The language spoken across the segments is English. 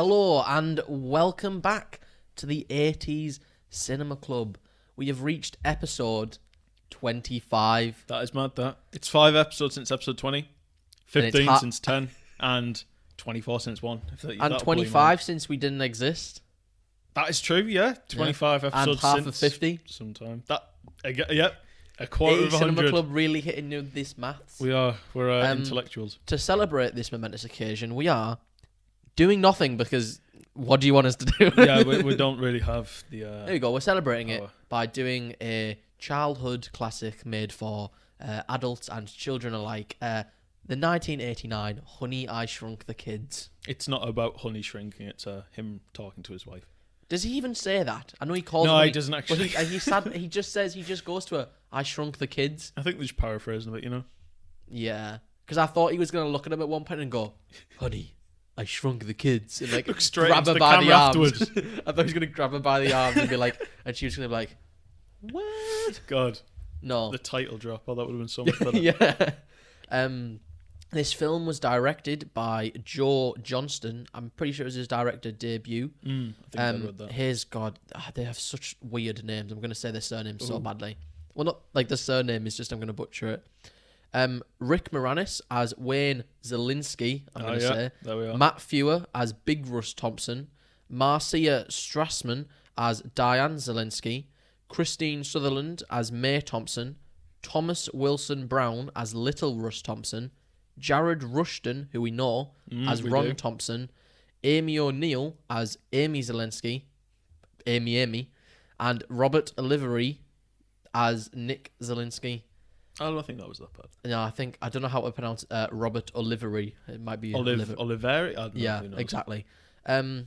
Hello and welcome back to the 80s Cinema Club. We have reached episode 25. That is mad, that. It's 5 episodes since episode 20, 15 since 10, and 24 since 1. And 25 since we didn't exist. That is true, yeah. 25 episodes and half since of 50. Sometime. Yep. A quarter of 100. Cinema Club really hitting you with this maths. We're intellectuals. To celebrate this momentous occasion, we are doing nothing because what do you want us to do? Yeah, we don't really have the... There we go. We're celebrating it by doing a childhood classic made for adults and children alike. The 1989 Honey, I Shrunk the Kids. It's not about Honey shrinking. It's him talking to his wife. Does he even say that? I know he calls. No, he doesn't actually. But he just says, he just goes to her, I shrunk the kids. I think they're just paraphrasing a bit, you know? Yeah. Because I thought he was going to look at him at one point and go, Honey, I shrunk the kids. And like look straight grab into her the by the camera arms. afterwards. I thought he was going to grab her by the arms and be like, and she was going to be like, what? God. No. The title drop. Oh, that would have been so much better. Yeah. This film was directed by Joe Johnston. I'm pretty sure it was his director debut. I think I read that. They have such weird names. I'm going to say their surname so badly. Well, not like the surname is just I'm going to butcher it. Rick Moranis as Wayne Zielinski, I'm going to say. There we are. Matt Fewer as Big Russ Thompson. Marcia Strassman as Diane Zielinski. Christine Sutherland as Mae Thompson. Thomas Wilson Brown as Little Russ Thompson. Jared Rushton, who we know, as Ron Thompson. Amy O'Neill as Amy Zielinski. Amy. And Robert Olivery as Nick Zielinski. I don't think that was that bad. No, I don't know how to pronounce Robert Olivery. It might be Oliveri? I don't know. Yeah, exactly. The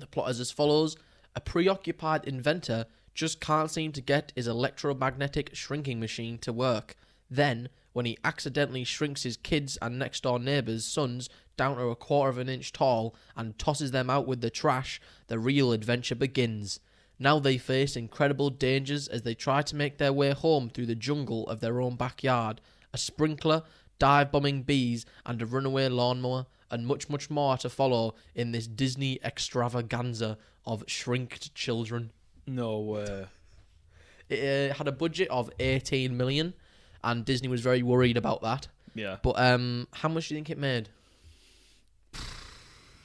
plot is as follows. A preoccupied inventor just can't seem to get his electromagnetic shrinking machine to work. Then, when he accidentally shrinks his kids and next door neighbours' sons down to 1/4 of an inch tall and tosses them out with the trash, the real adventure begins. Now they face incredible dangers as they try to make their way home through the jungle of their own backyard. A sprinkler, dive-bombing bees, and a runaway lawnmower, and much, much more to follow in this Disney extravaganza of shrinked children. No way. It had a budget of 18 million, and Disney was very worried about that. Yeah. But how much do you think it made?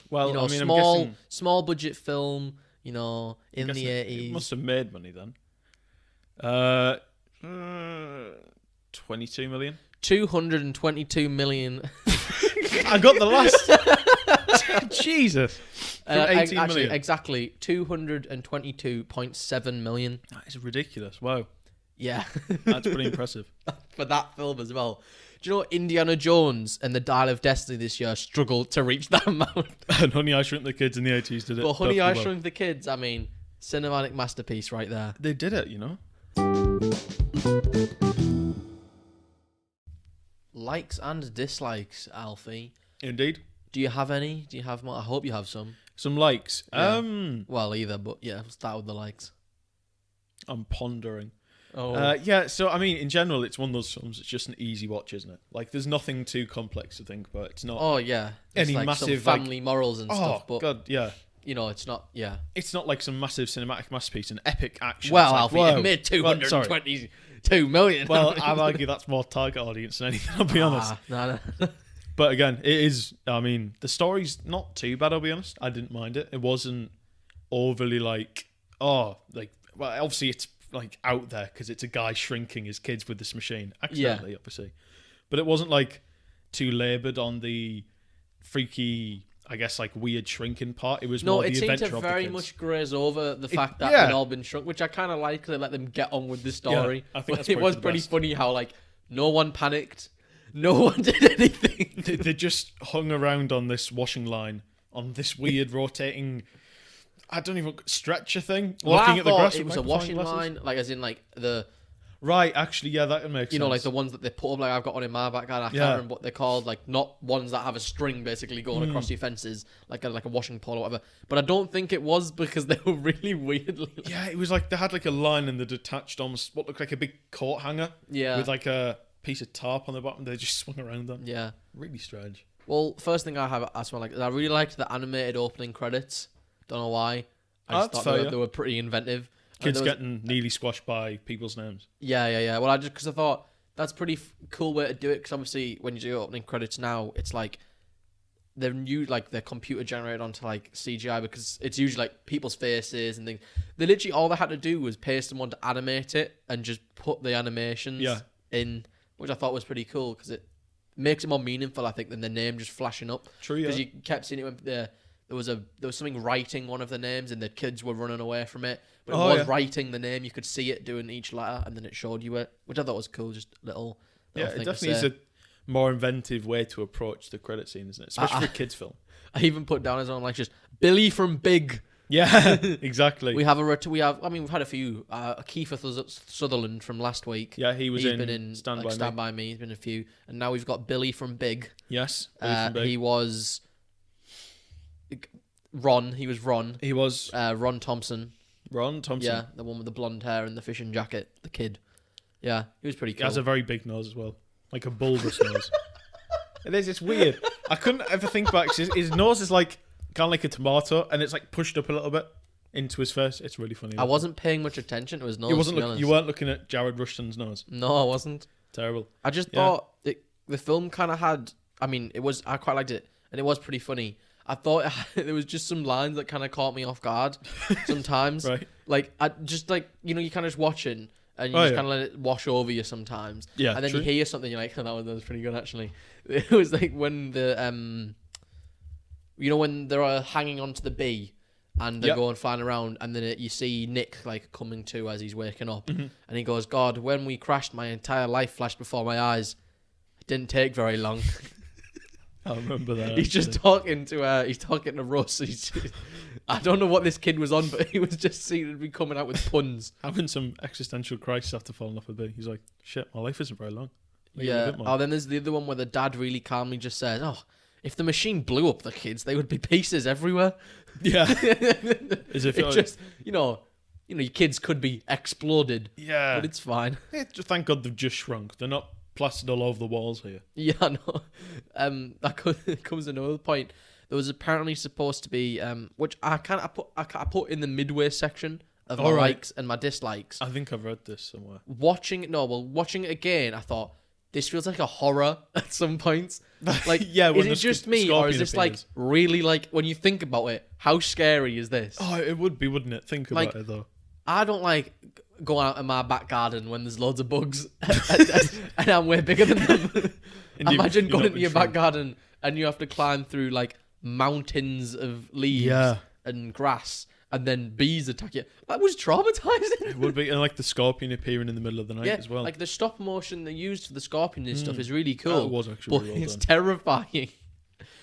Well, I'm guessing small budget film, in the 80s. It must have made money then. 22 million? 222 million. I got the last. Jesus. From 18 million. Exactly. 222.7 million. That is ridiculous. Wow. Yeah. That's pretty impressive. For that film as well. Do you know Indiana Jones and the Dial of Destiny this year struggled to reach that amount? And Honey, I Shrunk the Kids in the 80s did it. But Honey, I Shrunk the Kids, cinematic masterpiece right there. They did it, Likes and dislikes, Alfie. Indeed. Do you have any? Do you have more? I hope you have some. Some likes. Yeah. Well, either, but yeah, we'll start with the likes. I'm pondering. Oh. So, in general, it's one of those films, it's just an easy watch, isn't it? Like, there's nothing too complex to think about. It's not... Oh, yeah. It's any like massive... some family morals and stuff, but... Oh, God, yeah. It's not... Yeah. It's not like some massive cinematic masterpiece, an epic action. Well, Alfie, it made 222 million. Well, I'd argue that's more target audience than anything, I'll be honest. No. But again, it is... the story's not too bad, I'll be honest. I didn't mind it. It wasn't overly obviously it's out there because it's a guy shrinking his kids with this machine accidentally, obviously, but it wasn't too laboured on the freaky, I guess, weird shrinking part. It was more the adventure of the kids. No, it seemed to very much graze over the fact that they'd all been shrunk, which I kind of like. They let them get on with the story. Yeah, I think that's it was pretty funny how no one panicked, no one did anything. They just hung around on this washing line on this weird rotating, I don't even stretcher thing. Looking at the grass. It was a washing line, as in the. Right, actually, yeah, that makes sense. The ones that they put up, I've got one in my backyard. I can't remember what they're called. Not ones that have a string basically going across your fences, like a washing pole or whatever. But I don't think it was because they were really weirdly. Yeah, it was they had a line and they detached almost what looked like a big coat hanger. Yeah. With a piece of tarp on the bottom. They just swung around them. Yeah. Really strange. Well, first thing I smell like I really liked the animated opening credits. Don't know why. I just That's thought fair, they were pretty inventive. Kids getting nearly squashed by people's names. Yeah. Well, because I thought that's pretty cool way to do it. Because obviously, when you do opening credits now, it's like they're they're computer generated onto like CGI because it's usually like people's faces and things. They literally all they had to do was pay someone to animate it and just put the animations in, which I thought was pretty cool because it makes it more meaningful, I think, than the name just flashing up. True, yeah. Because you kept seeing it when there was something writing one of the names and the kids were running away from it. But it was writing the name. You could see it doing each letter and then it showed you it, which I thought was cool. Just little yeah, thing it definitely is a more inventive way to approach the credit scene, isn't it? Especially for a kids' film. I even put down as on like just Billy from Big. Yeah, exactly. We've had a few. Kiefer Sutherland from last week. Yeah, he's been in Stand By Me. He's been in a few, and now we've got Billy from Big. Yes, Billy from Big. He was Ron. He was Ron. He was Ron Thompson. Ron Thompson. Yeah, the one with the blonde hair and the fishing jacket. The kid. Yeah, he was pretty cool. He has a very big nose as well, like a bulbous nose. It's weird. I couldn't ever think back. His nose is like kind of like a tomato, and it's like pushed up a little bit into his face. It's really funny. I wasn't paying much attention to his nose. You weren't looking at Jared Rushton's nose. No, I wasn't. Terrible. I just thought the film kind of had. I mean, I quite liked it, and it was pretty funny. I thought there was just some lines that kind of caught me off guard sometimes. Right. Like I just like you kind of just watching. And you just kind of let it wash over you sometimes. Yeah, and then you hear something, you're like, oh, that was pretty good, actually. It was like when when they're hanging onto the bee and they're going flying around, and then you see Nick, like, coming to as he's waking up. Mm-hmm. And he goes, God, when we crashed, my entire life flashed before my eyes. It didn't take very long. I remember that. He's just talking to Russ. I don't know what this kid was on, but he was just seemed to be coming out with puns. Having some existential crisis after falling off a bee. He's like, shit, my life isn't very long. Then there's the other one where the dad really calmly just says, oh, if the machine blew up the kids, they would be pieces everywhere. Yeah. As if your kids could be exploded. Yeah. But it's fine. Thank God they've just shrunk. They're not plastered all over the walls here. Yeah, no. That comes to another point. There was apparently supposed to be, which I put in the midway section of my likes and my dislikes. I think I've read this somewhere. Watching it again, I thought this feels like a horror at some points. Like, is it just me, or is this like really like when you think about it? How scary is this? Oh, it would be, wouldn't it? Think about it though. I don't like going out in my back garden when there's loads of bugs and I'm way bigger than them. Imagine going into your back garden and you have to climb through like mountains of leaves and grass, and then bees attack you. That was traumatizing. It would be, and like the scorpion appearing in the middle of the night as well. Like the stop motion they used for the scorpion and stuff is really cool. It was actually but really well it's done. terrifying.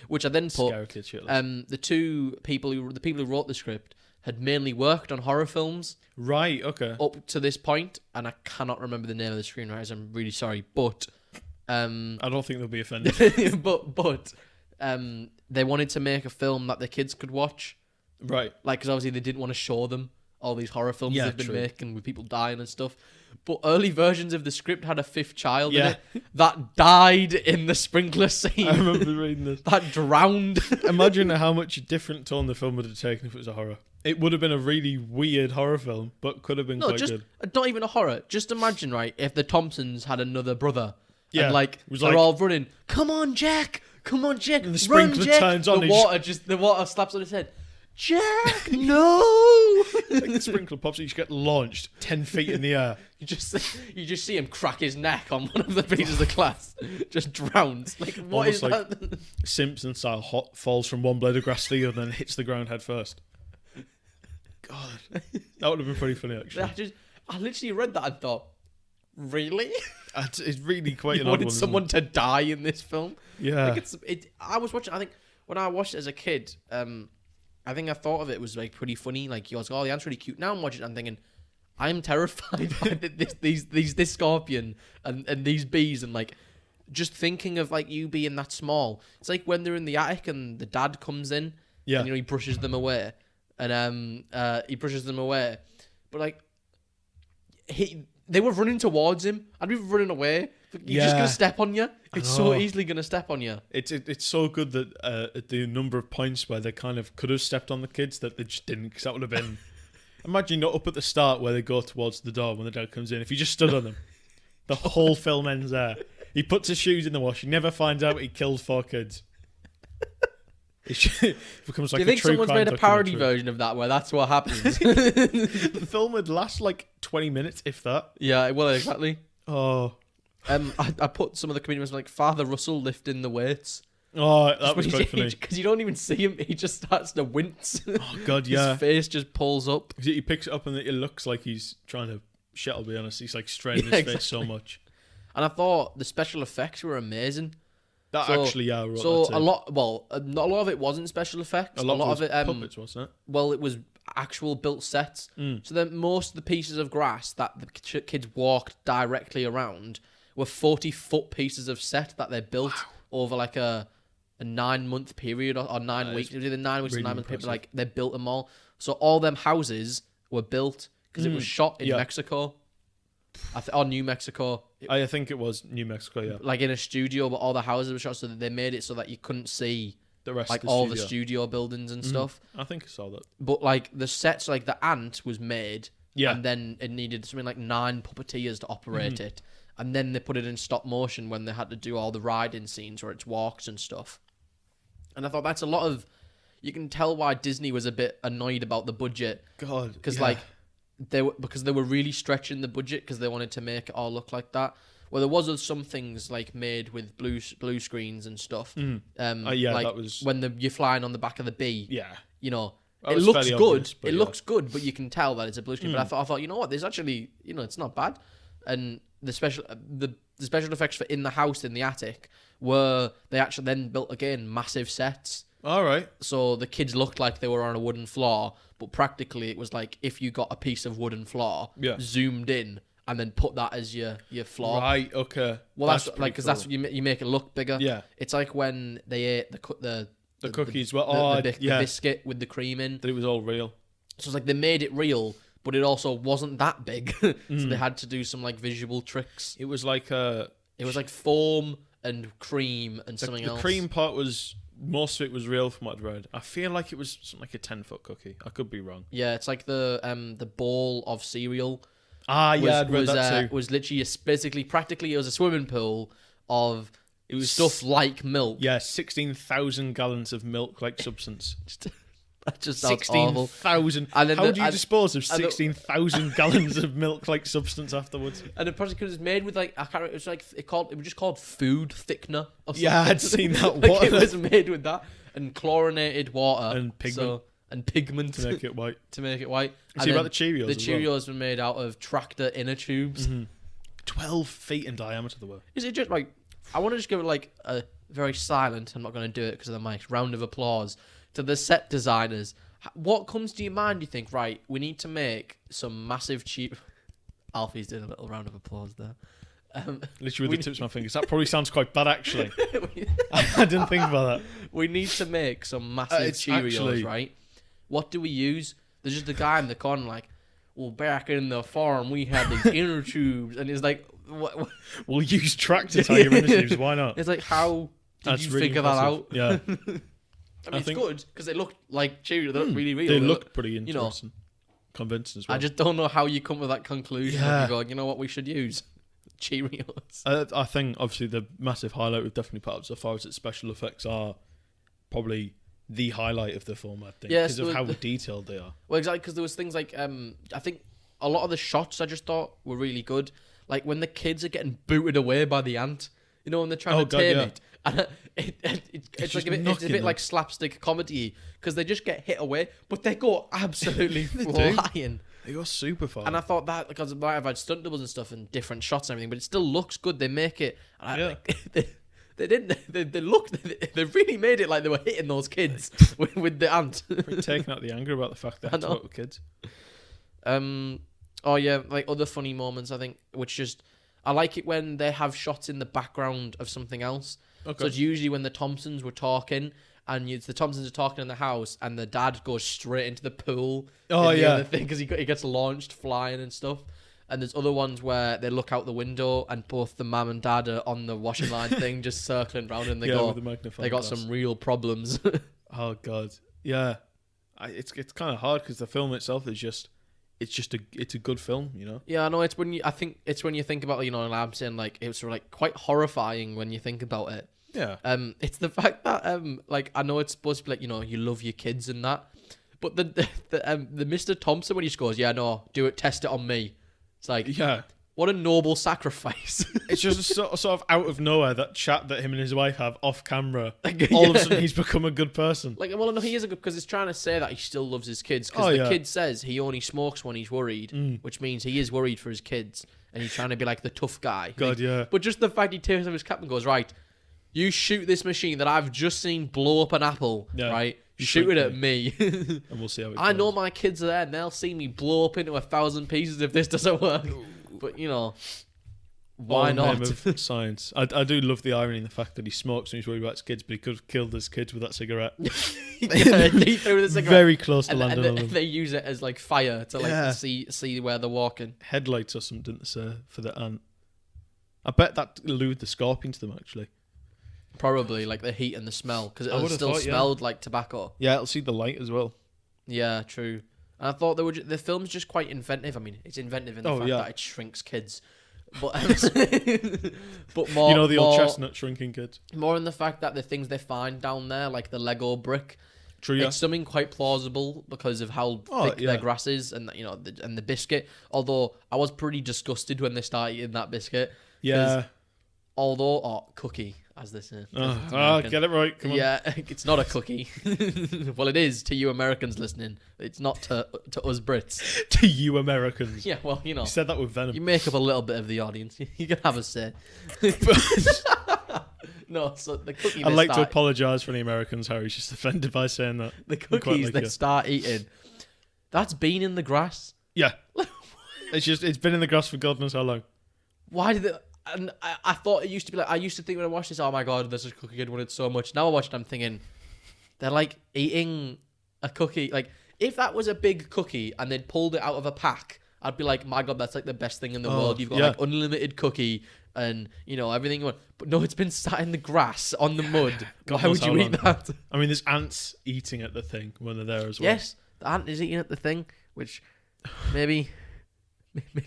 Which I then put the people who wrote the script had mainly worked on horror films. Right, okay. Up to this point, and I cannot remember the name of the screenwriters. I'm really sorry, but I don't think they'll be offended. but they wanted to make a film that the kids could watch. Right. Like, because obviously they didn't want to show them all these horror films they've been making with people dying and stuff. But early versions of the script had a fifth child in it that died in the sprinkler scene. I remember reading this. That drowned. Imagine how much different tone the film would have taken if it was a horror. It would have been a really weird horror film, but could have been quite good. Not even a horror. Just imagine, right, if the Thompsons had another brother. Yeah. And they're all running. Come on, Jack. Come on, Jack. And the sprinkler turns on. The water slaps on his head. Jack, no! Like the sprinkler pops, you just get launched 10 feet in the air. You just see him crack his neck on one of the pieces of glass. Just drowns. Like, what is that? Simpson style, falls from one blade of grass to the other and hits the ground head first. God, that would have been pretty funny, actually. I literally read that and thought, really? It's really quite an odd one. You wanted someone to die in this film? Yeah. I was watching, I think, when I watched it as a kid, I think I thought of it was like pretty funny. Like, he was like, oh, the ant's really cute. Now I'm watching it, I'm thinking, I'm terrified by this scorpion and these bees, and like just thinking of like you being that small. It's like when they're in the attic and the dad comes in, and he brushes them away, and but like they were running towards him. I'd be running away. You're just gonna step on you. It's so know. easily gonna step on you. It's so good that at the number of points where they kind of could have stepped on the kids that they just didn't, because that would have been. Imagine not up at the start where they go towards the door when the dad comes in. If you just stood on them, the whole film ends there. He puts his shoes in the wash. He never finds out he killed 4 kids. It becomes like. Do you think someone's made a parody documentary version of that where that's what happens? The film would last like 20 minutes, if that. Yeah, well, exactly. Oh. I put some of the comedians like Father Russell lifting the weights. Oh, that was quite funny. Because you don't even see him. He just starts to wince. Oh, God, yeah. His face just pulls up. He picks it up and it looks like he's trying to shit, I'll be honest. He's like straining his face so much. And I thought the special effects were amazing. That so, actually, yeah, I wrote so that too. a lot of it wasn't special effects. A lot of it, puppets, wasn't it? Well, it was actual built sets. So then most of the pieces of grass that the kids walked directly around were 40-foot pieces of set that they built over like a 9-month period or 9 weeks. It was either 9 weeks or 9 month period. Like they built them all. So all them houses were built because it was shot in Mexico. Or New Mexico. I think it was New Mexico, yeah. Like in a studio, but all the houses were shot so that they made it so that you couldn't see the rest like of the all studio. the studio buildings and stuff. I think I saw that. But like the sets, like the ant was made, Yeah. and then it needed something like 9 puppeteers to operate it, and then they put it in stop motion when they had to do all the riding scenes where it's walks and stuff. And I thought that's a lot of. You can tell why Disney was a bit annoyed about the budget. God, because like they were really stretching the budget because they wanted to make it all look like that. Well, there was some things like made with blue screens and stuff. Yeah, like that was when you're flying on the back of the bee. Yeah, you know, that it was looks fairly good. obvious, but It yeah. looks good, but you can tell that it's a blue screen. But I thought, you know what? There's actually, it's not bad. And the special effects for in the house in the attic were they actually then built again massive sets. All right. So the kids looked like they were on a wooden floor, but practically it was like if you got a piece of wooden floor, zoomed in, and then put that as your floor. Right. Okay. Well, that's like because that's what you make it look bigger. Yeah. It's like when they ate the cookies. The biscuit with the cream in. That it was all real. So it's like they made it real, but it also wasn't that big. So they had to do some like visual tricks. It was like foam and cream and something else. The cream part was. Most of it was real from what I'd read. I feel like it was something like a 10-foot cookie. I could be wrong. Yeah, it's like the bowl of cereal. I'd read that too. Was literally practically it was a swimming pool of stuff like milk. Yeah, 16,000 gallons of milk-like substance. That just sounds awful. 16,000. How do you dispose of 16,000 gallons of milk-like substance afterwards? And it probably because it's made with like I can't. It was like it was just called food thickener. Or something. Yeah, I'd seen that. Like it was made with that and chlorinated water and pigment to make it white. See about the Cheerios. The Cheerios were made out of tractor inner tubes. 12 feet in diameter. They were. Is it just like I want to just give it like a very silent. I'm not going to do it because of the mic. Round of applause to the set designers. What comes to your mind? You think, right? We need to make some massive cheap. Alfie's doing a little round of applause there. Literally with the tips of my fingers. That probably sounds quite bad, actually. I didn't think about that. We need to make some massive Cheerios, right? What do we use? There's just a guy in the corner like, well, back in the farm, we had these inner tubes. And it's like, what? We'll use tractor tire inner tubes. Why not? It's like, how did you really figure impressive. that out? Yeah. I mean, it's good because they looked like Cheerios. They looked really real. They looked pretty interesting. Convincing as well. I just don't know how you come with that conclusion. Yeah. You go, you know what we should use? Cheerios. I think, obviously, the massive highlight we've definitely put up so far is that special effects are probably the highlight of the film, I think, because of how detailed they are. Well, exactly, because there was things like, I think a lot of the shots I just thought were really good. Like when the kids are getting booted away by the ant, when they're trying to tame it. And it's like a bit like slapstick comedy because they just get hit away, but they go absolutely flying. They go super far. And I thought that because I've had stunt doubles and stuff and different shots and everything, but it still looks good. They make it. They didn't. They really made it like they were hitting those kids with the ant. Taking out the anger about the fact they had to work with kids. Oh yeah, like other funny moments I think, which just I like it when they have shots in the background of something else. Okay. So it's usually when the Thompsons were talking, and the Thompsons are talking in the house, and the dad goes straight into the pool. Oh yeah, the thing because he gets launched flying and stuff. And there's other ones where they look out the window and both the mum and dad are on the washing line thing, just circling around, and they with the magnifying they got glass. some real problems. Oh God, yeah. It's kind of hard because the film itself is just it's a good film, you know. Yeah, I know. I think it's when you think about, you know, and I'm saying like it's like quite horrifying when you think about it. Yeah. It's the fact that like I know it's supposed to be like, you know, you love your kids and that, but the Mr. Thompson when he just goes, yeah, no, do it, test it on me. It's like, Yeah. what a noble sacrifice. It's just sort of out of nowhere, that chat that him and his wife have off camera. All of a sudden, he's become a good person. Like, well, no, he is a good, because it's trying to say that he still loves his kids. Because the kid says he only smokes when he's worried, which means he is worried for his kids, and he's trying to be like the tough guy. God, like, yeah. But just the fact he takes off his cap and goes, right, you shoot this machine that I've just seen blow up an apple, right? Shoot it at me. And we'll see how it goes. I know my kids are there, and they'll see me blow up into 1,000 pieces if this doesn't work. But, you know, why not? Of science. I do love the irony in the fact that he smokes and he's worried about his kids, but he could have killed his kids with that cigarette. Yeah, he threw the cigarette. Very close to landing on and them. they use it as like fire to like see where they're walking. Headlights or something, didn't they say, for the ant? I bet that lured the scorpion to them, actually. Probably like the heat and the smell, because it still smelled like tobacco. Yeah, it'll see the light as well. Yeah, true. And I thought the film's just quite inventive. I mean, it's inventive in the fact that it shrinks kids. But but more, you know, the old chestnut shrinking kids. More in the fact that the things they find down there, like the Lego brick, True, yeah. It's something quite plausible because of how thick their grass is, and you know, and the biscuit. Although I was pretty disgusted when they started eating that biscuit. Yeah. Cookie, as they say. Get it right. Come on. Yeah, it's not a cookie. Well, it is to you Americans listening. It's not to us Brits. To you Americans. Yeah, well, you know. You said that with venom. You make up a little bit of the audience. You can have a say. No, so the cookie. I'd like to apologise for any Americans, Harry's just offended by saying that. The cookies they start eating, that's been in the grass. Yeah. It's been in the grass for God knows how long. Why did it? And I thought it used to be like, I used to think when I watched this, oh my God, this is cookie, I wanted so much. Now I watch it, I'm thinking, they're like eating a cookie. Like, if that was a big cookie and they'd pulled it out of a pack, I'd be like, my God, that's like the best thing in the world. You've got like unlimited cookie and, you know, everything you want. But no, it's been sat in the grass on the mud. Why would you eat that? I mean, there's ants eating at the thing when they're there as well. Yes, the ant is eating at the thing, which maybe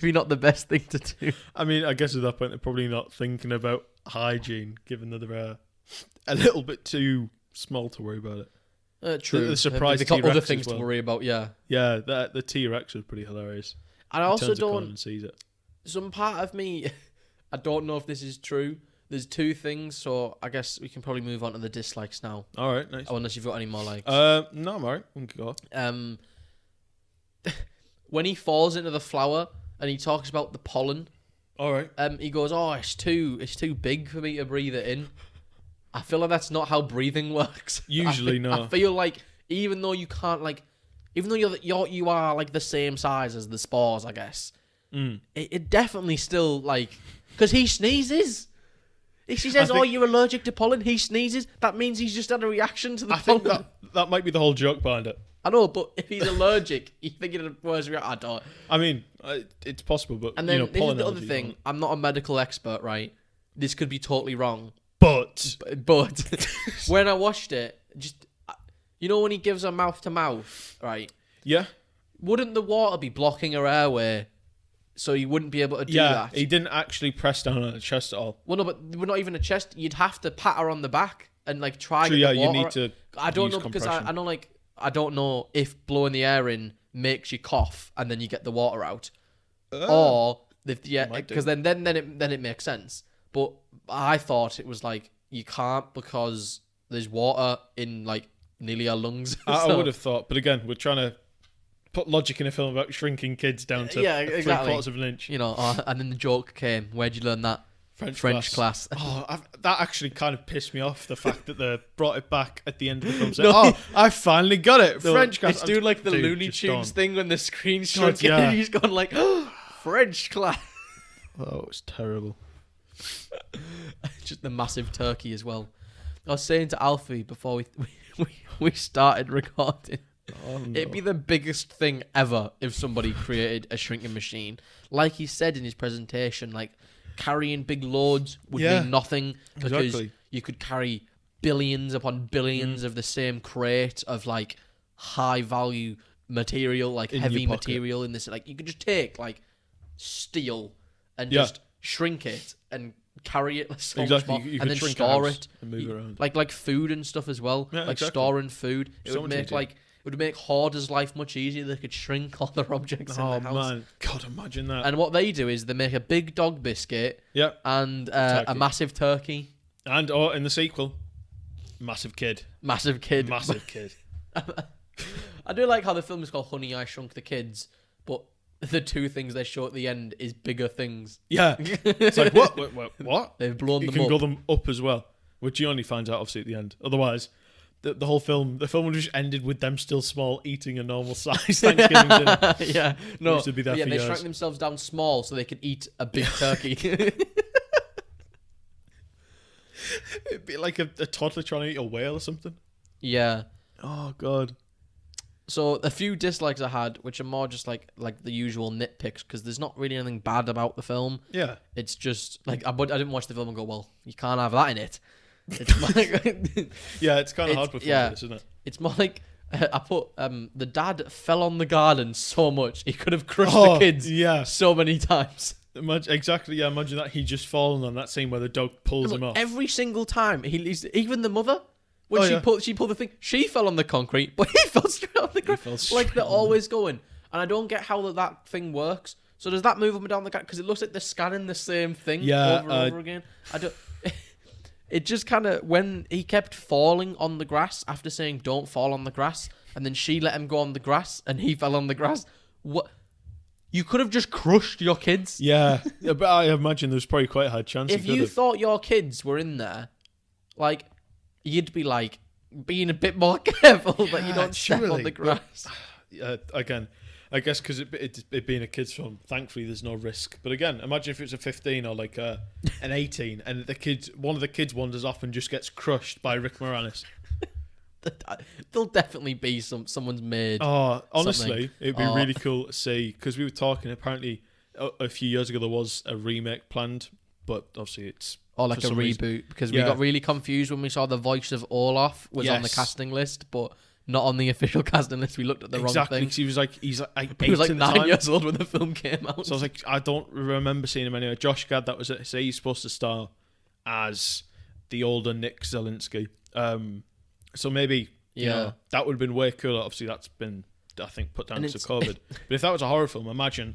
not the best thing to do. I mean, I guess at that point they're probably not thinking about hygiene, given that they're a little bit too small to worry about it. True. The surprise They've got T-Rex other things as well. to worry about. Yeah. Yeah, the T-Rex was pretty hilarious. And I also don't. Sees it. Some part of me, I don't know if this is true. There's two things, so I guess we can probably move on to the dislikes now. All right, nice. Oh, unless you've got any more likes. No, I'm alright. We can go. When he falls into the flower and he talks about the pollen, all right. He goes, "Oh, it's too big for me to breathe it in." I feel like that's not how breathing works. Usually, no. I feel like even though you can't even though you are like the same size as the spores, I guess. It definitely still because he sneezes. If she says, "Oh, you're allergic to pollen," he sneezes. That means he's just had a reaction to the pollen. I think that might be the whole joke behind it. I know, but if he's allergic, you think it's a worse reaction. I don't. I mean, it's possible, but and then this is the other thing. I'm not a medical expert, right? This could be totally wrong. But when I watched it, just when he gives her mouth to mouth, right? Yeah. Wouldn't the water be blocking her airway, so you wouldn't be able to do that? Yeah, he didn't actually press down on her chest at all. Well, no, but we're not even a chest. You'd have to pat her on the back and try. True, get the water. You need to. I don't know because I know I don't know if blowing the air in makes you cough and then you get the water out, or because then it makes sense. But I thought it was you can't because there's water in nearly our lungs. I would have thought, but again, we're trying to put logic in a film about shrinking kids down to 3/4 of an inch. And then the joke came. Where'd you learn that? French class. That actually kind of pissed me off, the fact that they brought it back at the end of the film saying, I finally got it. French class. It's doing the Looney Tunes thing when the screen's shrinking and he's gone French class. Oh, it's terrible. Just the massive turkey as well. I was saying to Alfie before we started recording, Oh, no. It'd be the biggest thing ever if somebody created a shrinking machine. Like he said in his presentation, like carrying big loads would mean nothing because you could carry billions upon billions of the same crate of like high value material, like in heavy material in this. Like you could just take like steel and just shrink it and carry it so much more, you and then store it and move around. like food and stuff as well. Storing food. It would make it would make hoarders' life much easier. They could shrink all their objects in the house. Oh man, God, imagine that. And what they do is they make a big dog biscuit and a massive turkey. And in the sequel, massive kid. I do like how the film is called Honey, I Shrunk the Kids, but the two things they show at the end is bigger things. Yeah. It's like, what? They've blown them up. You can blow them up as well, which you only find out obviously at the end. Otherwise, the whole film, would have just ended with them still small, eating a normal size Thanksgiving dinner. Yeah. No. To be there for they years. shrank themselves down small so they could eat a big turkey. It'd be like a toddler trying to eat a whale or something. Yeah. Oh, God. So a few dislikes I had, which are more just like the usual nitpicks, because there's not really anything bad about the film. Yeah. It's just like I didn't watch the film and go, well, you can't have that in it. It's like, yeah, it's kind of hard for this, isn't it? It's more like I put the dad fell on the garden so much he could have crushed the kids so many times. Exactly, yeah. Imagine that he just fallen on that scene where the dog pulls him off. Every single time, even the mother. When she pulled the thing, she fell on the concrete, but he fell straight on the ground. Like they're always going. And I don't get how that thing works. So does that move up and down the ground? Because it looks like they're scanning the same thing over and over again. I don't. It just kind of, when he kept falling on the grass after saying don't fall on the grass, and then she let him go on the grass and he fell on the grass. What? You could have just crushed your kids. Yeah, but I imagine there's probably quite a high chance. If you thought your kids were in there, like, you'd be like being a bit more careful that you don't step on the grass. Again, I guess because it being a kids film, thankfully there's no risk. But again, imagine if it was a 15 or like an 18, and one of the kids wanders off and just gets crushed by Rick Moranis. There'll definitely be someone's made. Oh, honestly, it'd be really cool to see, because we were talking. Apparently, a few years ago there was a remake planned, but obviously it's like a reboot, because we got really confused when we saw the voice of Olaf was on the casting list, but not on the official casting list. We looked at the wrong thing. He was like, he was like 9 years old when the film came out. So I was like, I don't remember seeing him anyway. Josh Gad, that was it. Say he's supposed to star as the older Nick Zielinski. So maybe you know, that would have been way cooler. Obviously, that's been, I think, put down to COVID. But if that was a horror film, imagine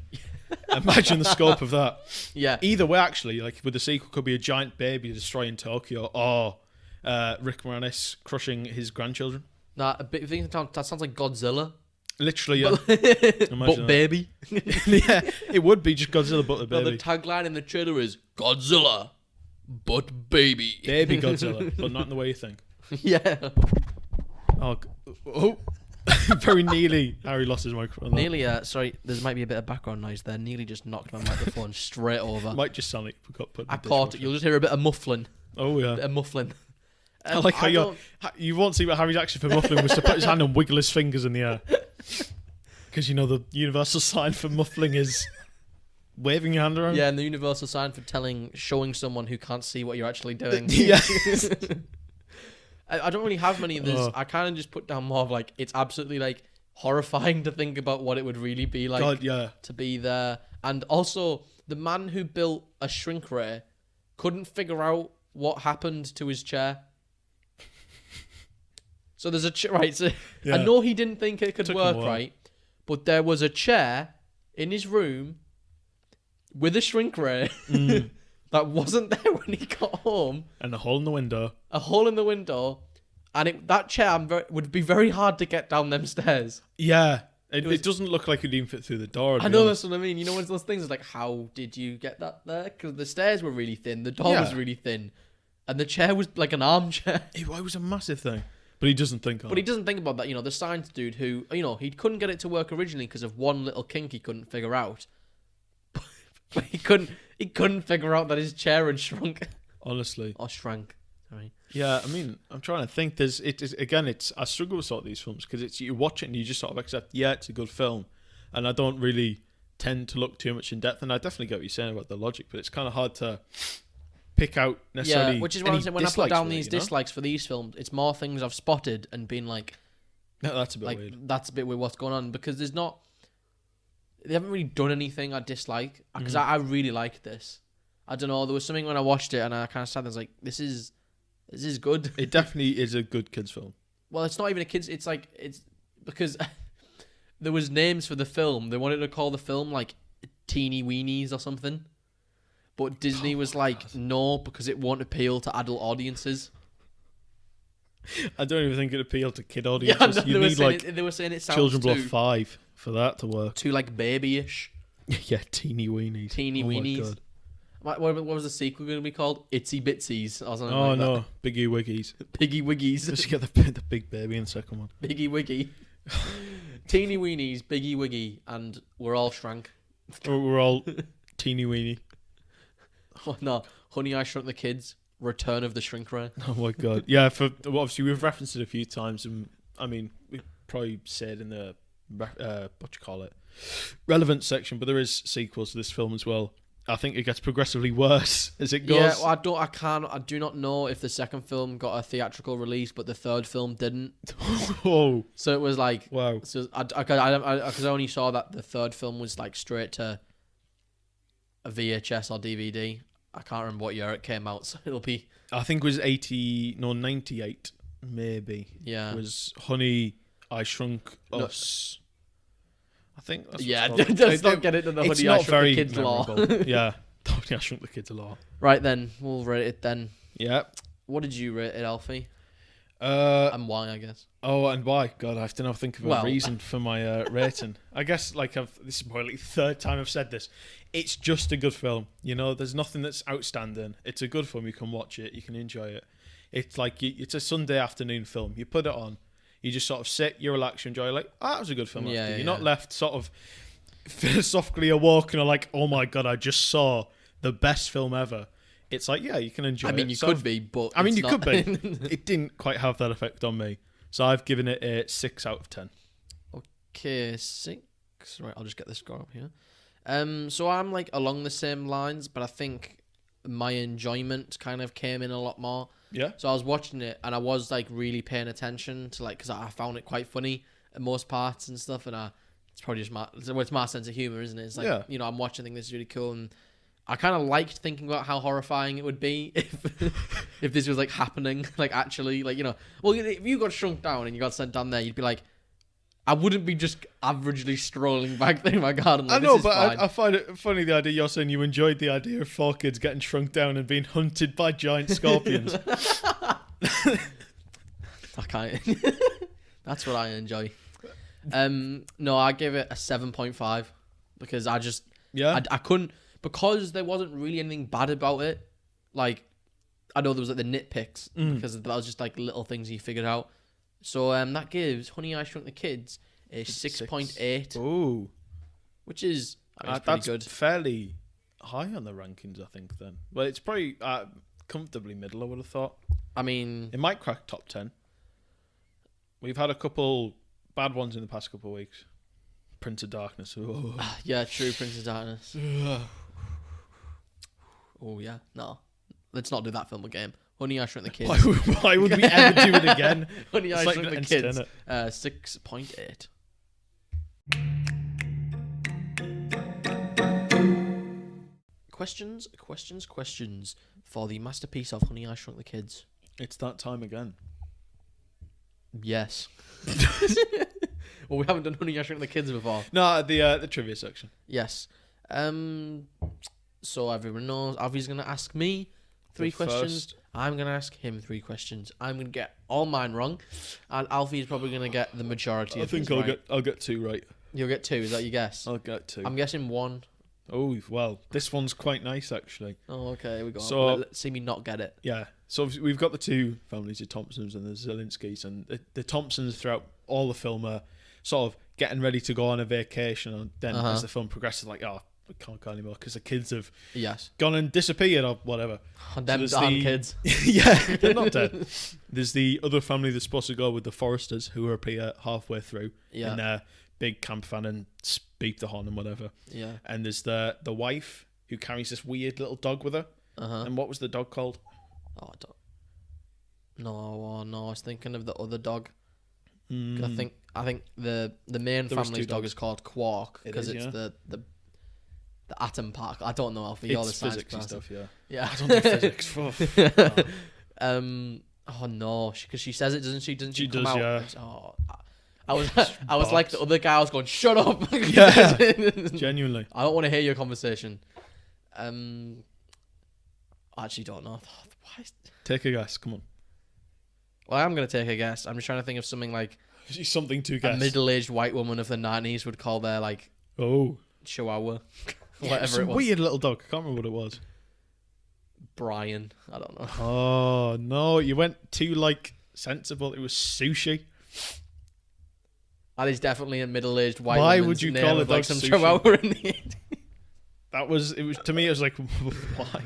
the scope of that. Yeah. Either way, actually, like with the sequel, could be a giant baby destroying Tokyo, or Rick Moranis crushing his grandchildren. Nah, that sounds like Godzilla. Literally, yeah. But baby. Yeah, it would be just Godzilla, but the baby. No, the tagline in the trailer is Godzilla, but baby. Baby Godzilla, but not in the way you think. Yeah. Oh. Very nearly, Harry lost his microphone. Nearly, sorry, there might be a bit of background noise there. Nearly just knocked my microphone straight over. Might just sound like we got put in I caught it. You'll just hear a bit of muffling. Oh, yeah. A bit of muffling. I like how you won't see what Harry's action for muffling was to put his hand and wiggle his fingers in the air. Because, you know, the universal sign for muffling is waving your hand around. Yeah, and the universal sign for showing someone who can't see what you're actually doing. Yeah. I don't really have many of this. I kind of just put down more of like, it's absolutely like horrifying to think about what it would really be like to be there. And also, the man who built a shrink ray couldn't figure out what happened to his chair. So there's a right. So I know he didn't think it could work, right? But there was a chair in his room with a shrink ray that wasn't there when he got home, and a hole in the window. A hole in the window, and that chair would be very hard to get down them stairs. Yeah, it doesn't look like it'd even fit through the door. I know, that's what I mean. You know, one of those things is like, how did you get that there? Because the stairs were really thin, the door was really thin, and the chair was like an armchair. It was a massive thing. But he doesn't think about that. You know, the science dude who, you know, he couldn't get it to work originally because of one little kink he couldn't figure out. But he couldn't figure out that his chair had shrunk. Honestly. Or shrank. Right. Yeah, I mean, I'm trying to think. I struggle with sort of these films because you watch it and you just sort of accept, yeah, it's a good film, and I don't really tend to look too much in depth. And I definitely get what you're saying about the logic, but it's kind of hard to pick out necessarily. Yeah, which is what I'm saying. When I put down these you know? dislikes for these films, it's more things I've spotted and been like, No, that's a bit weird. That's a bit weird what's going on, because they haven't really done anything I dislike, because I really liked this. I don't know, there was something when I watched it and I kind of sat there and was like, this is good. It definitely is a good kids film. Well, it's not even a kids. It's because there was names for the film. They wanted to call the film like Teeny Weenies or something, but Disney was like, no, because it won't appeal to adult audiences. I don't even think it appealed to kid audiences. Yeah, you need they were saying it sounds children below 5 for that to work. Too like babyish. Yeah, teeny weenies. Teeny weenies. My God. What was the sequel going to be called? Itsy Bitsies or something Oh like no, that. Biggie Wiggies. Piggy Wiggies. Just get the big baby in the second one. Biggie Wiggy. Teeny Weenies, Biggie Wiggy, and we're all Shrunk. We're all teeny weeny. Oh no, Honey, I Shrunk the Kids. Return of the Shrink Ray. Oh my God. Yeah, obviously we've referenced it a few times, and I mean we probably said in the relevant section, but there is sequels to this film as well. I think it gets progressively worse as it goes. Yeah, well, I do not know if the second film got a theatrical release, but the third film didn't. Oh, So it was like, wow. so I only saw that the third film was like straight to a VHS or DVD. I can't remember what year it came out, so it'll be. I think it was 98 maybe. Yeah. It was Honey, I Shrunk Us. I think that's let's not get into the Honey, I Shrunk the Kids law. Yeah, Honey, I Shrunk the Kids a lot. Right then, we'll rate it then. Yeah. What did you rate it, Alfie? And why, I guess. Oh, and why? God, I have to now think of a reason for my rating. I guess this is probably the third time I've said this. It's just a good film. You know, there's nothing that's outstanding. It's a good film. You can watch it. You can enjoy it. It's like it's a Sunday afternoon film. You put it on. You just sort of sit, you relax, you enjoy. Like, that was a good film. Yeah, You're not left sort of philosophically awoken or like, oh my God, I just saw the best film ever. It's like, yeah, you can enjoy it. I mean, you could be, but I mean, you could be. It didn't quite have that effect on me. So I've given it a 6 out of 10. Okay, 6. Right, I'll just get the score up here. So I'm like along the same lines, but I think my enjoyment kind of came in a lot more. Yeah. So I was watching it and I was like really paying attention to because I found it quite funny at most parts and stuff, and it's probably just it's my sense of humor, isn't it? It's like, I'm watching, I think this is really cool, and I kind of liked thinking about how horrifying it would be if this was like happening, like actually, like, well, if you got shrunk down and you got sent down there, you'd be like, I wouldn't be just averagely strolling back through my garden. Like, I know, but I find it funny, the idea you're saying you enjoyed the idea of 4 kids getting shrunk down and being hunted by giant scorpions. I can't. That's what I enjoy. No, I give it a 7.5 because I just I couldn't, because there wasn't really anything bad about it. Like, I know there was like the nitpicks because that was just like little things you figured out. So that gives Honey, I Shrunk the Kids a 6.8. Ooh, which is pretty that's good. Fairly high on the rankings, I think. Then, well, it's probably comfortably middle, I would have thought. I mean, it might crack top 10. We've had a couple bad ones in the past couple of weeks. Prince of Darkness. Oh. Yeah, true. Prince of Darkness. Oh yeah, no, let's not do that film again. Honey, I Shrunk the Kids. Why would we ever do it again? Honey, I Shrunk the Kids. 6.8. Questions for the masterpiece of Honey, I Shrunk the Kids. It's that time again. Yes. Well, we haven't done Honey, I Shrunk the Kids before. No, the trivia section. Yes. So everyone knows Avi's going to ask me 3 questions. First. I'm going to ask him 3 questions. I'm going to get all mine wrong, and Alfie's probably going to get the majority of his right. I'll get 2 right. You'll get 2, is that your guess? I'll get 2. I'm guessing 1. Oh, well, this one's quite nice, actually. Oh, okay, here we go. So, let's see me not get it. Yeah. So we've got the 2 families, the Thompsons and the Zelinskis, and the Thompsons throughout all the film are sort of getting ready to go on a vacation, and then as the film progresses, like, oh, we can't call anymore because the kids have Yes. gone and disappeared or whatever. Them there's damn the- kids. Yeah, they're not dead. There's the other family that's supposed to go with the Foresters, who appear halfway through Yeah. in their big camp van and beep the horn and whatever. Yeah. And there's the wife who carries this weird little dog with her. Uh-huh. And what was the dog called? Oh, I don't... No, I was thinking of the other dog. Mm. I think the main There was family's two dog dogs. is called Quark It because is, it's yeah. the atom park. I don't know, Alfie. You're the It's science physics and person. stuff, yeah. Yeah. I don't do physics. Oh. Oh no, because she says it, doesn't she? Doesn't she, She come does, out? yeah. Oh, I was like the other guy. I was going, shut up. Yeah. Genuinely. I don't want to hear your conversation. I actually don't know. Why? Take a guess. Come on. Well, I'm gonna take a guess. I'm just trying to think of something like Something to a guess. middle-aged white woman of the 90s would call their like Oh. chihuahua, Yeah, whatever some it was. weird little dog. I can't remember what it was. Brian. I don't know. Oh, no. You went too, sensible. It was Sushi. That is definitely a middle-aged white Why woman's would you name call with, a dog some Sushi? chihuahua in the To me, it was like, why?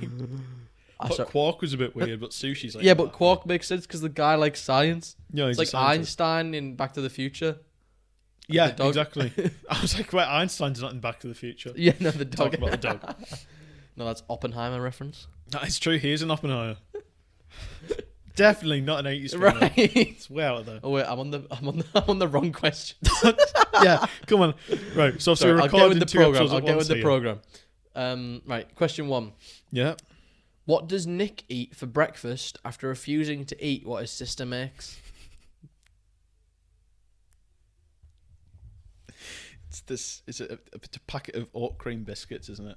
But Quark was a bit weird, but Sushi's like... Yeah, but Quark makes sense because the guy likes science. Yeah, It's he's like a scientist. Einstein in Back to the Future. Yeah, the dog. exactly. I was like, wait, Einstein's not in Back to the Future. Yeah, no, the dog. Talk about the dog. No, that's Oppenheimer reference. That is true. He is an Oppenheimer. Definitely not an 80s film. Right. It's way out of there. Oh wait, I'm on the wrong question. Yeah, come on. Right, so Sorry, we're I'll get recording with the two program. episodes I'll at get once with the here. program. Right, question 1. Yeah. What does Nick eat for breakfast after refusing to eat what his sister makes? It's a packet of oat cream biscuits, isn't it?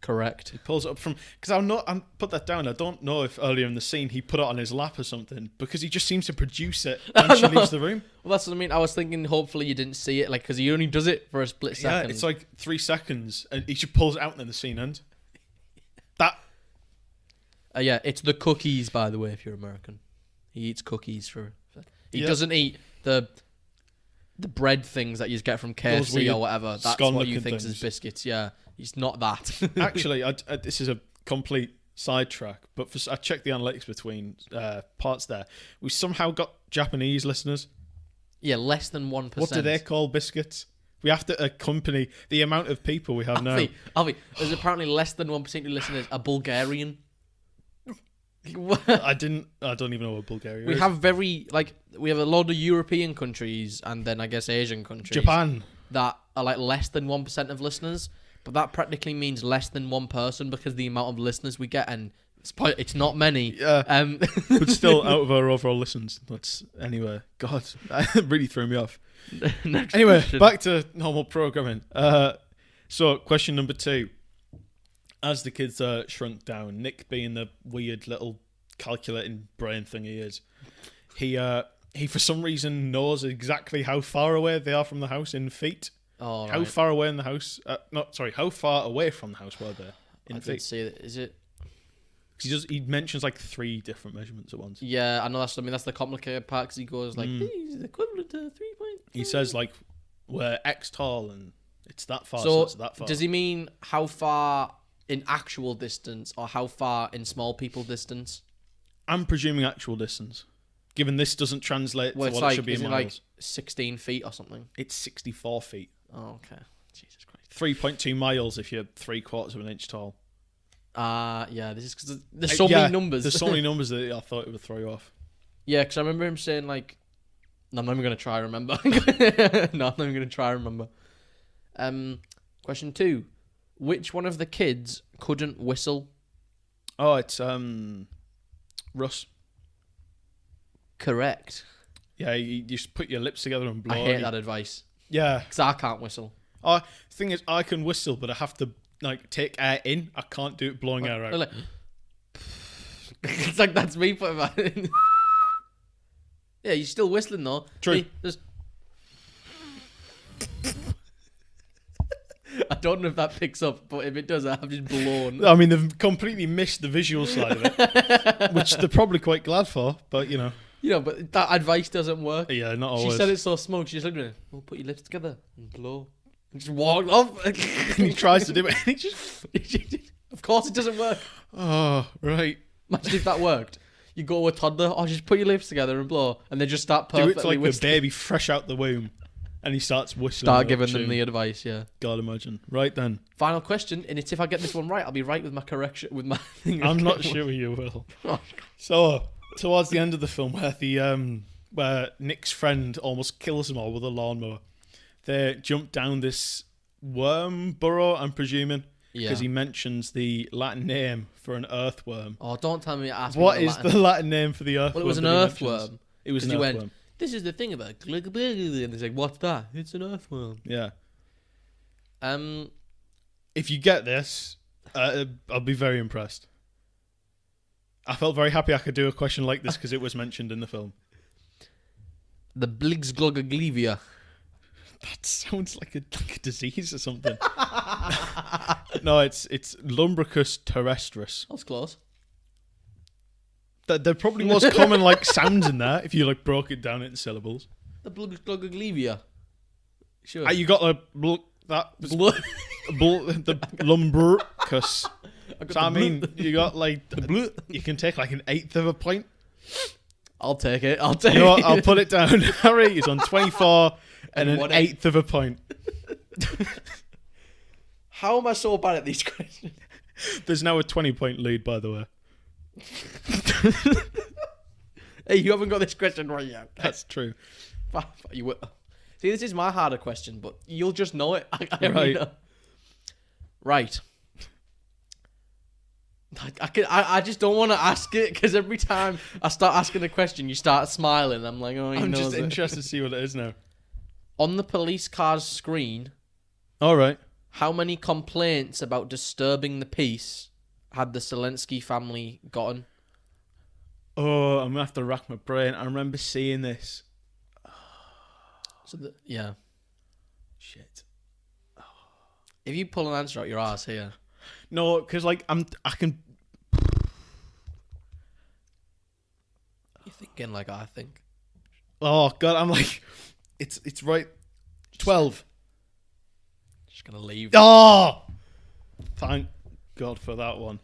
Correct. He pulls it up from... Because I'm put that down. I don't know if earlier in the scene he put it on his lap or something, because he just seems to produce it when she leaves the room. Well, that's what I mean. I was thinking hopefully you didn't see it, because he only does it for a split second. Yeah, it's like 3 seconds, and he just pulls it out and then the scene ends. That... Yeah, it's the cookies, by the way, if you're American. He eats cookies He doesn't eat the bread things that you get from KFC weird or whatever. That's scone what you looking think is things. biscuits. Yeah, he's not that. Actually, this is a complete sidetrack, but I checked the analytics between parts there. We somehow got Japanese listeners. Yeah, less than 1%. What do they call biscuits? We have to accompany the amount of people we have now. Alfie, there's apparently less than 1% of listeners are Bulgarian. I don't even know what Bulgaria is. We have we have a lot of European countries and then I guess Asian countries. Japan. That are like less than 1% of listeners, but that practically means less than one person because the amount of listeners we get, and it's not many. Yeah. But still, out of our overall listens, anyway. God, that really threw me off. Anyway, back to normal programming. So, question number 2. As the kids are shrunk down, Nick, being the weird little calculating brain thing he is, he for some reason knows exactly how far away they are from the house in feet. Oh, How right. far away in the house? How far away from the house were they in I feet? did see that. Is it? 'Cause he mentions like 3 different measurements at once. Yeah, I know. That's the complicated part because he goes like, Mm. "These is equivalent to 3.3." He says like we're X tall and it's that far, so So it's that far. does he mean how far in actual distance or how far in small people distance? I'm presuming actual distance, given this doesn't translate Well, to it's what it like, should be is in it miles. like 16 feet or something? It's 64 feet. Oh, okay. Jesus Christ. 3.2 miles if you're 3/4 of an inch tall. Yeah, this is because there's so many numbers. There's so many numbers that I thought it would throw you off. Yeah, because I remember him saying like, no, I'm not even going to try to remember. No, I'm not even going to try to remember. Question 2. Which one of the kids couldn't whistle? Oh, it's Russ. Correct. Yeah, you just put your lips together and blow. I hate that advice. Yeah. Because I can't whistle. The thing is, I can whistle, but I have to take air in. I can't do it blowing air out. Like, it's like that's me putting that in. Yeah, you're still whistling though. True. Just... I don't know if that picks up, but if it does, I've just blown. I mean, they've completely missed the visual side of it, which they're probably quite glad for, but you know. You know, but that advice doesn't work. Yeah, not She always. said it so smug. She just looked at me. Well, put your lips together and blow. Just walked off. And he tries to do it, and he just... Of course it doesn't work. Oh, right. Imagine if that worked. You go with a toddler, just put your lips together and blow, and they just start perfectly Do it to like whistling. a baby fresh out the womb, and he starts whistling. Start giving them the advice, yeah. God, imagine. Right then. Final question, and it's if I get this one right, I'll be right with my correction, with my thing. I'm not sure you will. Oh, So, towards the end of the film, where Nick's friend almost kills him all with a lawnmower, they jump down this worm burrow, I'm presuming, because he mentions the Latin name for an earthworm. Oh, don't tell me. What is the Latin name for the earthworm? Well, it was an earthworm. It was an earthworm. Went, this is the thing about glug glug, and he's like, what's that? It's an earthworm. Yeah. Um, If you get this, I'll be very impressed. I felt very happy I could do a question like this because it was mentioned in the film. the Bligsglogglevia. That sounds like a disease or something. No, it's Lumbricus terrestris. That's close. There probably was common like sounds in there if you like broke it down into syllables. The Bligsglogglevia. Sure. You got the Lumbricus. So I mean, you got like you can take like an eighth of a point. I'll take it. You know what? I'll put it down. Harry is on 24 and an eighth of a point. How am I so bad at these questions? There's now a 20-point lead, by the way. Hey, you haven't got this question right yet. That's true. You will. See, this is my harder question, but you'll just know it. I Right. already know. Right. I just don't want to ask it because every time I start asking a question, you start smiling. I'm like, oh, I'm just interested to see what it is now. On the police car's screen, All right. how many complaints about disturbing the peace had the Zelensky family gotten? Oh, I'm gonna have to rack my brain. I remember seeing this. So yeah. Shit. If you pull an answer out your ass here. No, because like I can. You're thinking like I think. Oh God, I'm like, it's right. 12. Just gonna leave. Oh, thank God for that one.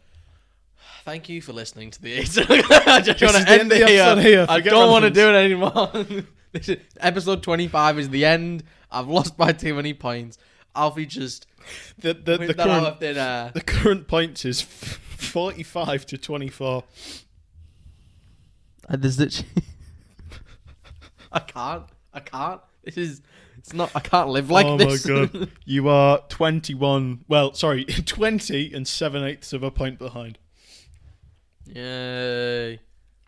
Thank you for listening to the 8. I just want to end the it episode here. I Forget don't want to relevance. do it anymore. This is, episode 25 is the end. I've lost by too many points. Alfie just The current points is 45 to 24. There's literally I can't. It's not. I can't live like this. Oh my God, you are 21. Well, sorry, 20 and 7/8 of a point behind. Yay!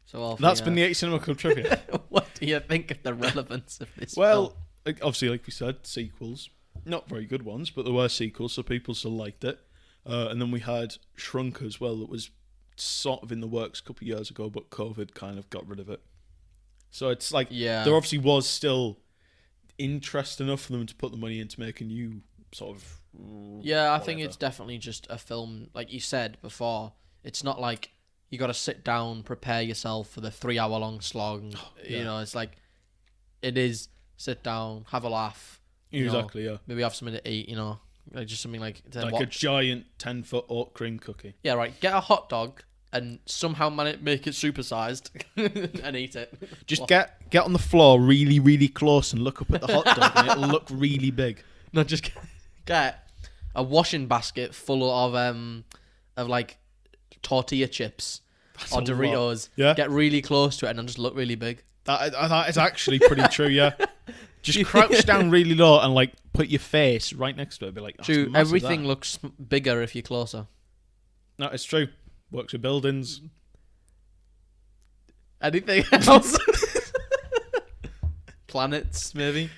So Alfie, That's been the 8 Cinema Club trivia. What do you think of the relevance of this? Well, obviously, like we said, sequels. Not very good ones, but there were sequels, so people still liked it. And then we had Shrunk as well, that was sort of in the works a couple of years ago, but COVID kind of got rid of it. So it's like, there obviously was still interest enough for them to put the money into make a new sort of... Yeah, I think it's definitely just a film, like you said before. It's not like you got to sit down, prepare yourself for the 3-hour-long slog. You know, it's like, it is sit down, have a laugh. Exactly, yeah. Maybe have something to eat, like just something like a giant 10-foot oat cream cookie. Yeah, right. Get a hot dog and somehow make it supersized and eat it. Just get on the floor really, really close and look up at the hot dog and it'll look really big. No, just get a washing basket full of like tortilla chips or Doritos. Yeah. Get really close to it and it'll just look really big. That is actually pretty true, yeah. Just crouch down really low and like put your face right next to it. Be like, true. Everything looks bigger if you're closer. No, it's true. Works with buildings. Anything else? Planets, maybe.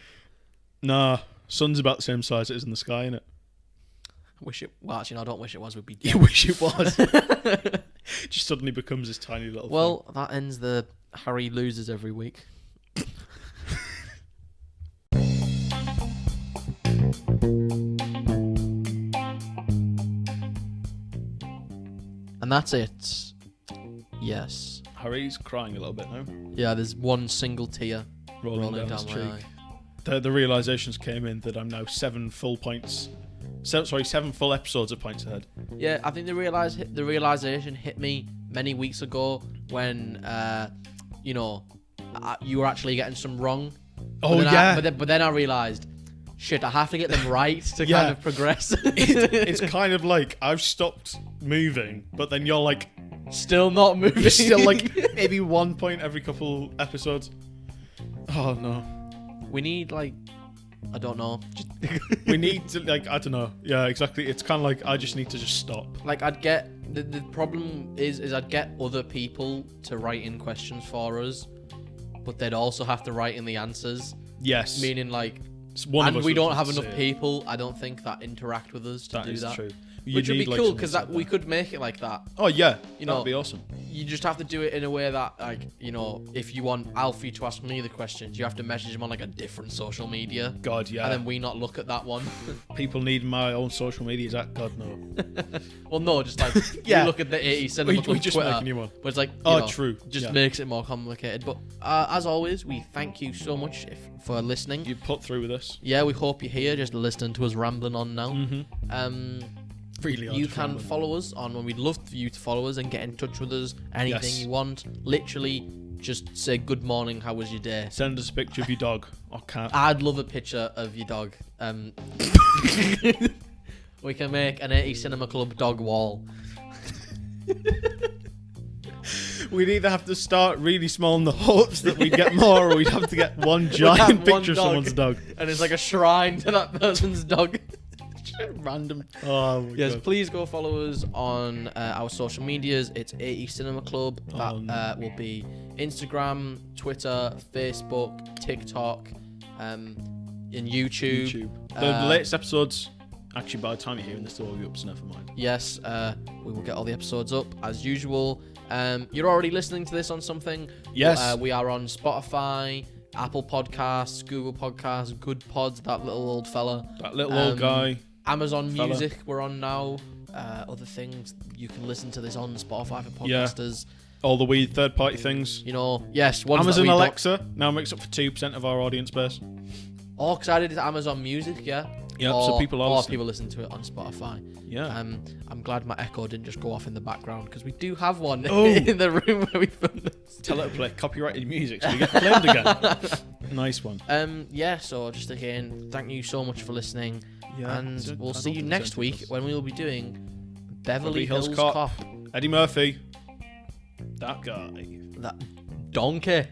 Nah, sun's about the same size it is in the sky, innit? Well, actually, no, I don't wish it was. Would be. You wish it was. Just suddenly becomes this tiny little. Well, thing. that ends the Harry loses every week. And that's it. Yes. Harry's crying a little bit now. Yeah, there's one single tear Rolling down his my cheek. eye. the realizations came in that I'm now 7 full episodes of points ahead. Yeah, I think the realization hit me many weeks ago when you were actually getting some wrong. But then I realized, shit, I have to get them right to kind of progress. It's kind of like I've stopped moving, but then you're like still not moving. You're still like maybe 1 point every couple episodes. Oh no. We need I don't know. We need to I don't know. Yeah, exactly. It's kind of like I just need to just stop. I'd get the problem is I'd get other people to write in questions for us, but they'd also have to write in the answers. Yes. Meaning and we don't have enough people, I don't think, that interact with us to do that. True. Which would be cool because we could make it like that. Oh yeah, that'd be awesome. You just have to do it in a way that, if you want Alfie to ask me the questions, you have to message him on a different social media. God, yeah. And then we not look at that one. People need my own social medias. God no. Well, no, just you look at the 80 Cinema Club we just Twitter, make a new one. but it's true. Just makes it more complicated. But as always, we thank you so much for listening. You put through with us. Yeah, we hope you're here, just listening to us rambling on now. Mm-hmm. Really, you can follow us on. We'd love for you to follow us and get in touch with us. Anything you want. Literally, just say good morning. How was your day? Send us a picture of your dog or cat. I'd love a picture of your dog. We can make an 80 Cinema Club dog wall. We'd either have to start really small in the hopes that we'd get more, or we'd have to get one giant picture of someone's dog. And it's like a shrine to that person's dog. Random. Oh my yes, God. Please go follow us on our social medias. It's 80 Cinema Club. That will be Instagram, Twitter, Facebook, TikTok, and YouTube. The latest episodes, actually, by the time you're hearing this, they'll all be up, so never mind. Yes, we will get all the episodes up as usual. You're already listening to this on something. Yes. We are on Spotify, Apple Podcasts, Google Podcasts, Good Pods, that little old fella. That little old guy. Amazon Music, we're on now. Other things, you can listen to this on Spotify for podcasters. Yeah. All the weird third-party things. Yes. Amazon Alexa now makes up for 2% of our audience base. Oh, because I did it to Amazon Music, yeah. Yeah, so people are listening. People listen to it on Spotify. Yeah. I'm glad my Echo didn't just go off in the background, because we do have one in the room where we filmed this. Tell it to play copyrighted music so we get claimed again. Nice one. So just again, thank you so much for listening. Yeah, and we'll see you next week when we will be doing Beverly Hills Cop. Eddie Murphy. That guy. That donkey.